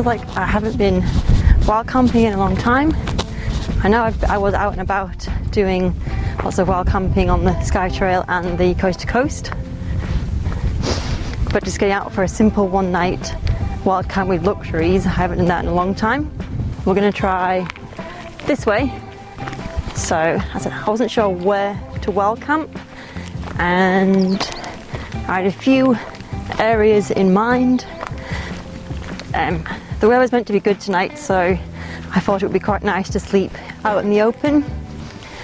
feels like I haven't been wild camping in a long time. I know I was out and about doing lots of wild camping on the Sky Trail and the Coast to Coast, but just getting out for a simple one night wild camp with luxuries, I haven't done that in a long time. We're going to try this way. So I wasn't sure where to wild camp, and I had a few areas in mind. The weather was meant to be good tonight, so I thought it would be quite nice to sleep out in the open.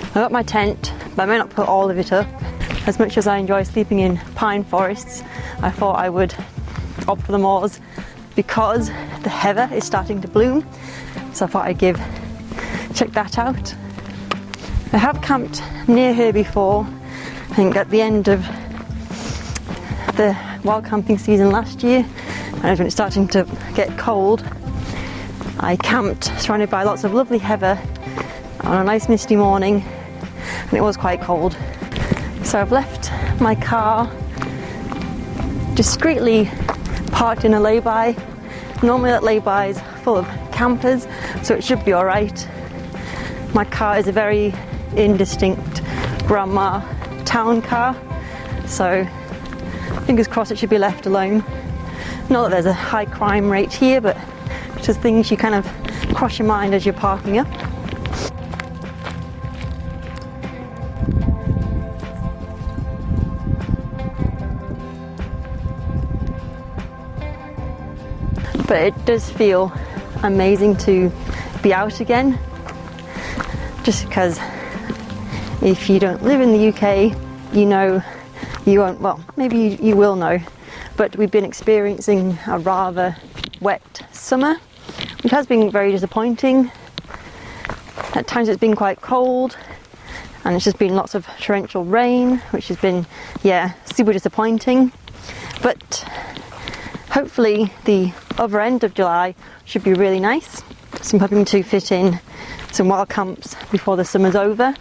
I got my tent, but I may not put all of it up. As much as I enjoy sleeping in pine forests, I thought I would opt for the moors because the heather is starting to bloom. So I thought I'd check that out. I have camped near here before. I think at the end of the wild camping season last year, and when it's starting to get cold, I camped surrounded by lots of lovely heather on a nice misty morning, and it was quite cold. So I've left my car discreetly parked in a lay-by. Normally that lay-by is full of campers, so it should be alright. My car is a very indistinct grandma town car, so fingers crossed it should be left alone. Not that there's a high crime rate here, but just things you kind of cross your mind as you're parking up. But it does feel amazing to be out again, just because if you don't live in the UK, you know you won't, well, maybe you will know, but we've been experiencing a rather wet summer, which has been very disappointing. At times it's been quite cold, and it's just been lots of torrential rain, which has been, yeah, super disappointing. But hopefully the other end of July should be really nice. So I'm hoping to fit in some wild camps before the summer's over.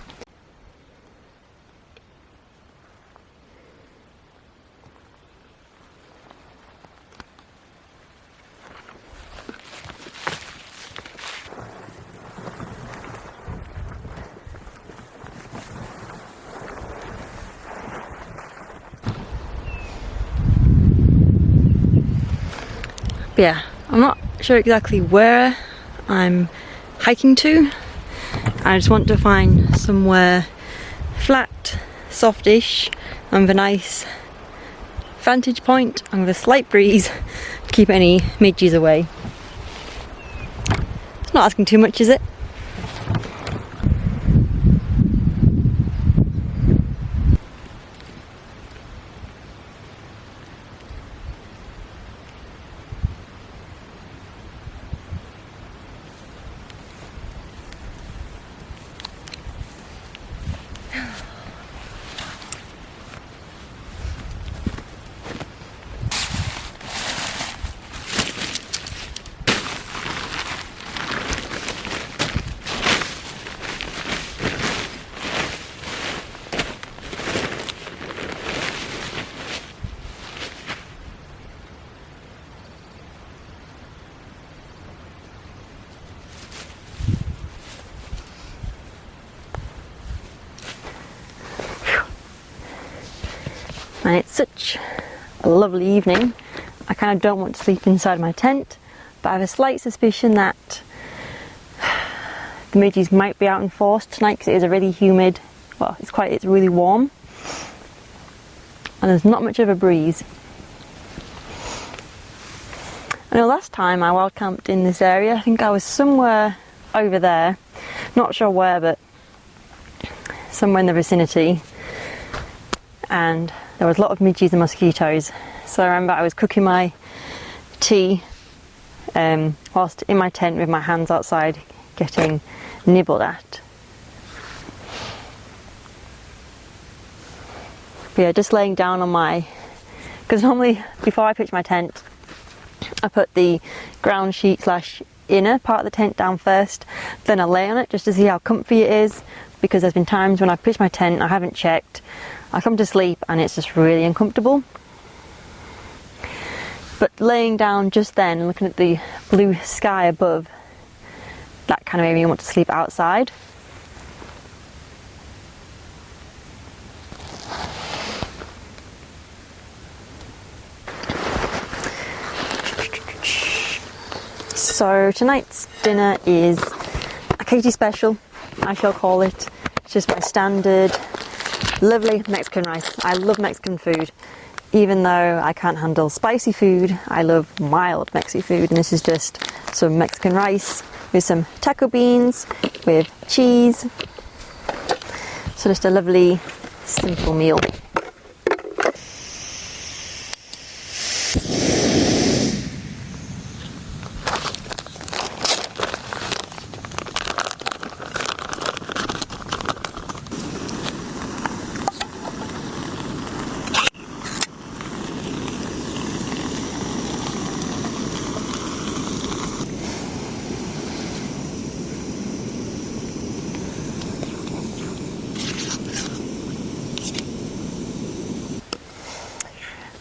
But yeah, I'm not sure exactly where I'm hiking to. I just want to find somewhere flat, softish, and with a nice vantage point and with a slight breeze to keep any midges away. It's not asking too much, is it? And it's such a lovely evening. I kind of don't want to sleep inside my tent, but I have a slight suspicion that the midges might be out in force tonight because it is a really humid, well, it's really warm, and there's not much of a breeze. I know last time I wild camped in this area, I think I was somewhere over there, not sure where, but somewhere in the vicinity, and there was a lot of midges and mosquitoes. So I remember I was cooking my tea whilst in my tent with my hands outside getting nibbled at. But yeah, just laying down on my, because normally before I pitch my tent I put the ground sheet / inner part of the tent down first, then I lay on it just to see how comfy it is, because there's been times when I've pitched my tent, I haven't checked, I come to sleep and it's just really uncomfortable. But laying down just then and looking at the blue sky above, that kind of made me want to sleep outside. So tonight's dinner is a Keitei special, I shall call it. It's just my standard lovely Mexican rice. I love Mexican food. Even though I can't handle spicy food, I love mild Mexican food, and this is just some Mexican rice with some taco beans with cheese. So just a lovely simple meal.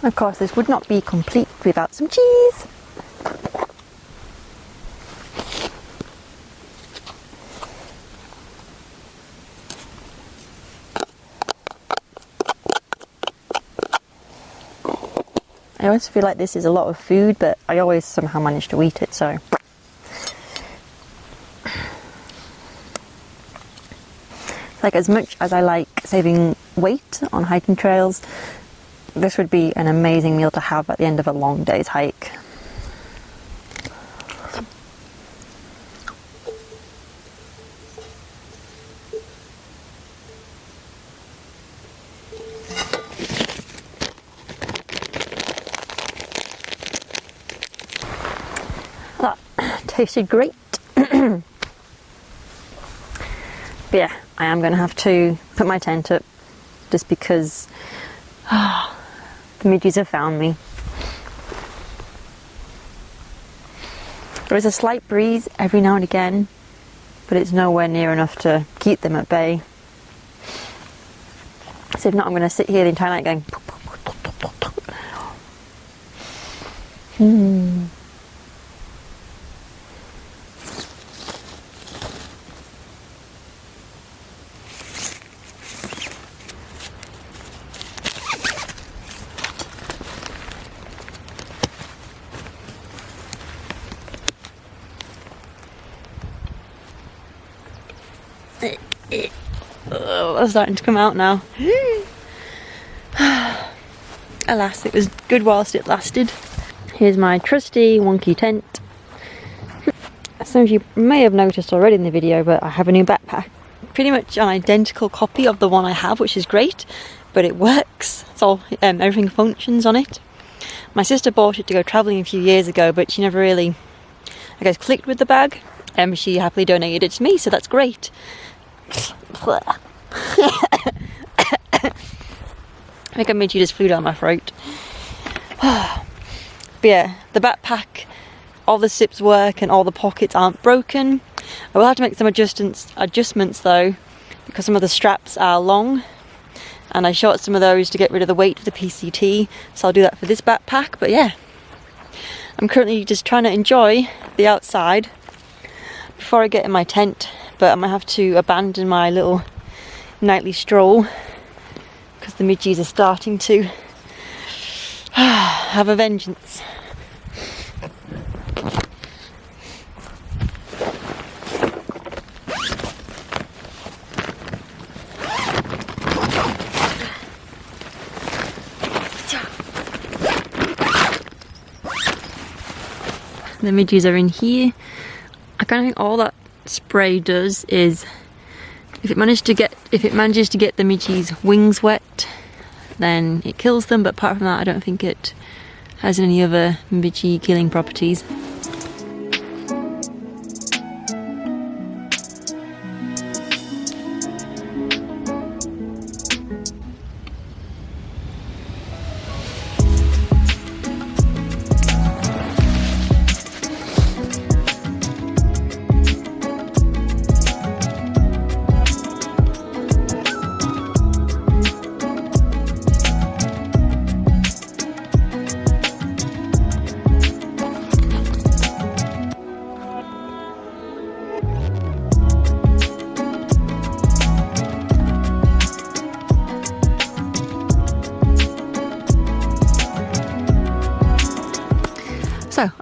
Of course, this would not be complete without some cheese. I always feel like this is a lot of food, but I always somehow manage to eat it, so. Like, as much as I like saving weight on hiking trails, this would be an amazing meal to have at the end of a long day's hike. That tasted great. But yeah, I am going to have to put my tent up just because the midges have found me. There is a slight breeze every now and again, but it's nowhere near enough to keep them at bay. So if not, I'm going to sit here the entire night going Oh, that's starting to come out now. Alas, it was good whilst it lasted. Here's my trusty wonky tent. Some of you may have noticed already in the video, but I have a new backpack. Pretty much an identical copy of the one I have, which is great, but it works. It's all, everything functions on it. My sister bought it to go travelling a few years ago, but she never really, I guess, clicked with the bag. She happily donated it to me, so that's great. I think a midge just flew down my throat. But yeah, the backpack, all the zips work and all the pockets aren't broken. I will have to make some adjustments though, because some of the straps are long and I short some of those to get rid of the weight of the PCT, so I'll do that for this backpack. But yeah, I'm currently just trying to enjoy the outside before I get in my tent, but I might have to abandon my little nightly stroll because the midges are starting to have a vengeance. The midges are in here. I kind of think all that spray does is, if it manages to get the midges' wings wet, then it kills them, but apart from that I don't think it has any other midge killing properties.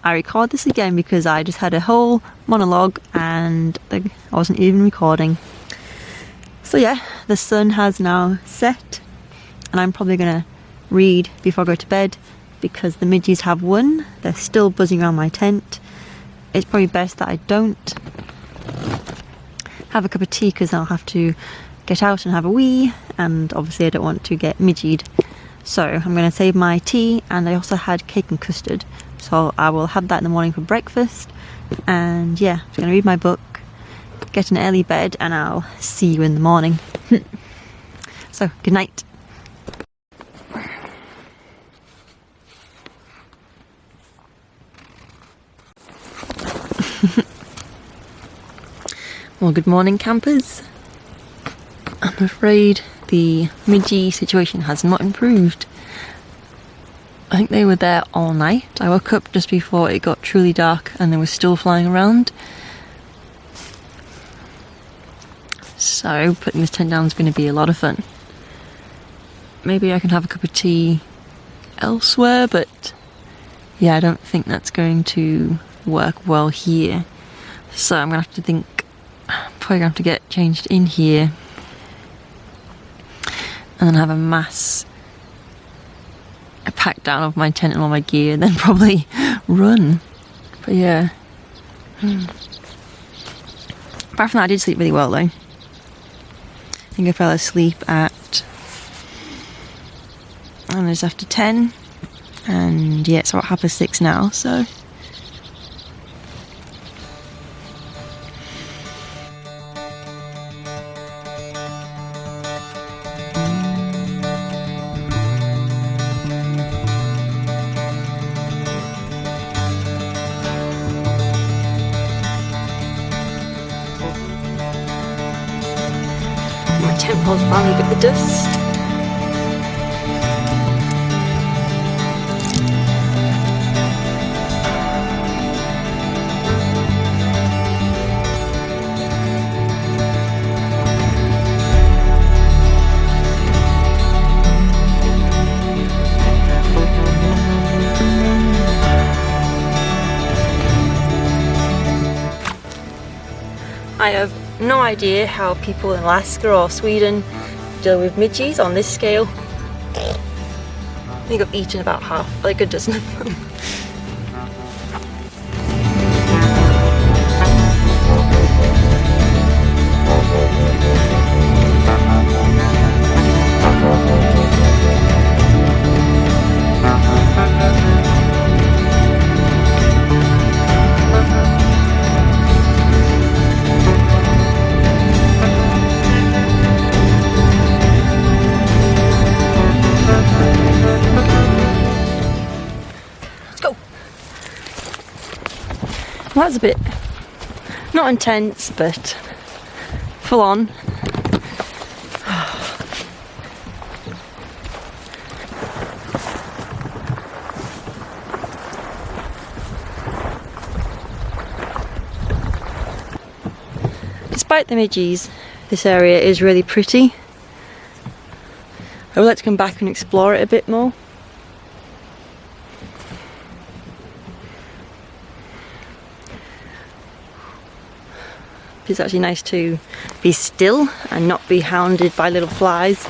I record this again because I just had a whole monologue and I wasn't even recording. So yeah, the sun has now set and I'm probably gonna read before I go to bed because the midges have won. They're still buzzing around my tent. It's probably best that I don't have a cup of tea because I'll have to get out and have a wee, and obviously I don't want to get midged. So I'm going to save my tea, and I also had cake and custard, so I will have that in the morning for breakfast. And yeah, I'm going to read my book, get an early bed, and I'll see you in the morning. So good night. Well, good morning campers. I'm afraid the midge situation has not improved. I think they were there all night. I woke up just before it got truly dark and they were still flying around. So putting this tent down is going to be a lot of fun. Maybe I can have a cup of tea elsewhere, but yeah, I don't think that's going to work well here. So I'm going to have to think, probably going to have to get changed in here and then have a mass pack down of my tent and all my gear and then probably run. But yeah. Apart from that, I did sleep really well though. I think I fell asleep at, and it's after 10, and yeah, it's about 6:30 now, so my tent pole's finally got the dust. I have no idea how people in Alaska or Sweden deal with midges on this scale. I think I've eaten about half, like a dozen of them. Well, that's a bit, not intense, but full on. Despite the midges, this area is really pretty. I would like to come back and explore it a bit more. It's actually nice to be still and not be hounded by little flies.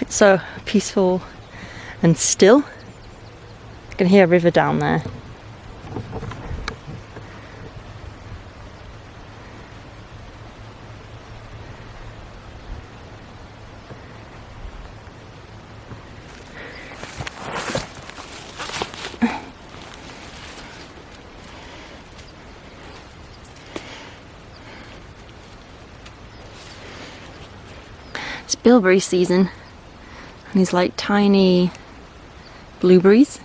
It's so peaceful and still. I can hear a river down there. It's bilberry season, and these like tiny blueberries.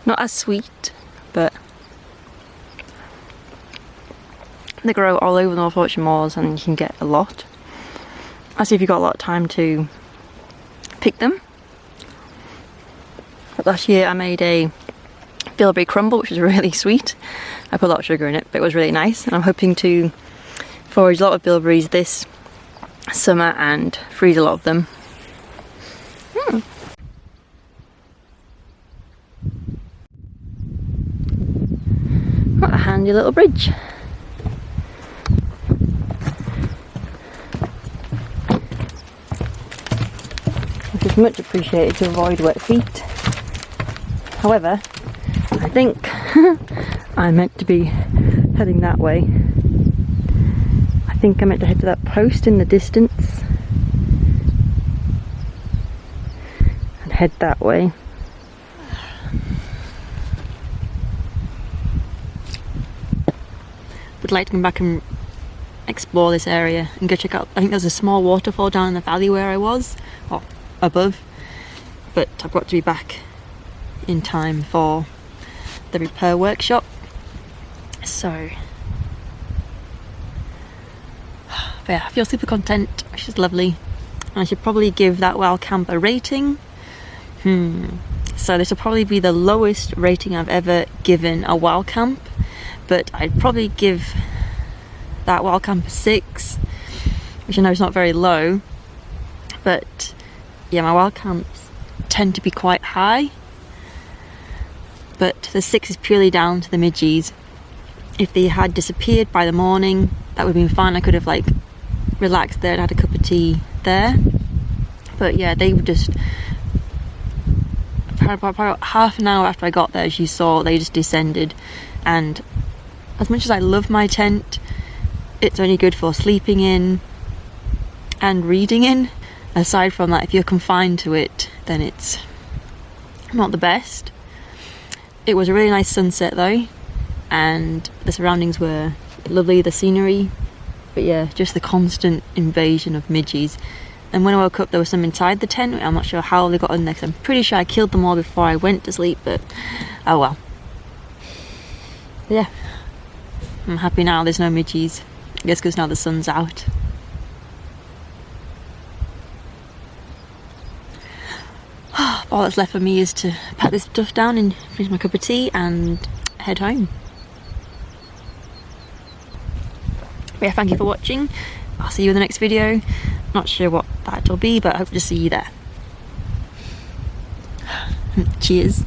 Not as sweet, but they grow all over the North Yorkshire moors and you can get a lot. That's if you've got a lot of time to pick them. But last year I made a bilberry crumble, which was really sweet. I put a lot of sugar in it, but it was really nice, and I'm hoping to forage a lot of bilberries this summer and freeze a lot of them. What a handy little bridge. Which is much appreciated to avoid wet feet. However, I think I'm meant to be heading that way. I think I'm meant to head to that post in the distance and head that way. Would like to come back and explore this area and go check out. I think there's a small waterfall down in the valley where I was, or above, but I've got to be back in time for the repair workshop, so but yeah, I feel super content, which is lovely. And I should probably give that wild camp a rating. So this will probably be the lowest rating I've ever given a wild camp, but I'd probably give that wild camp a 6, which I know is not very low, but yeah, my wild camps tend to be quite high, but the 6 is purely down to the midges. If they had disappeared by the morning, that would have been fine. I could have like relaxed there and had a cup of tea there, but yeah, they were just about half an hour after I got there, as you saw, they just descended. And as much as I love my tent, it's only good for sleeping in and reading in. Aside from that, if you're confined to it, then it's not the best. It was a really nice sunset though, and the surroundings were lovely, the scenery, but yeah, just the constant invasion of midges. And when I woke up, there was some inside the tent. I'm not sure how they got in there, 'cause I'm pretty sure I killed them all before I went to sleep, but oh well. But yeah, I'm happy now there's no midges. I guess because now the sun's out. All that's left for me is to pack this stuff down and finish my cup of tea and head home. But yeah, thank you for watching. I'll see you in the next video. Not sure what that'll be, but I hope to see you there. Cheers.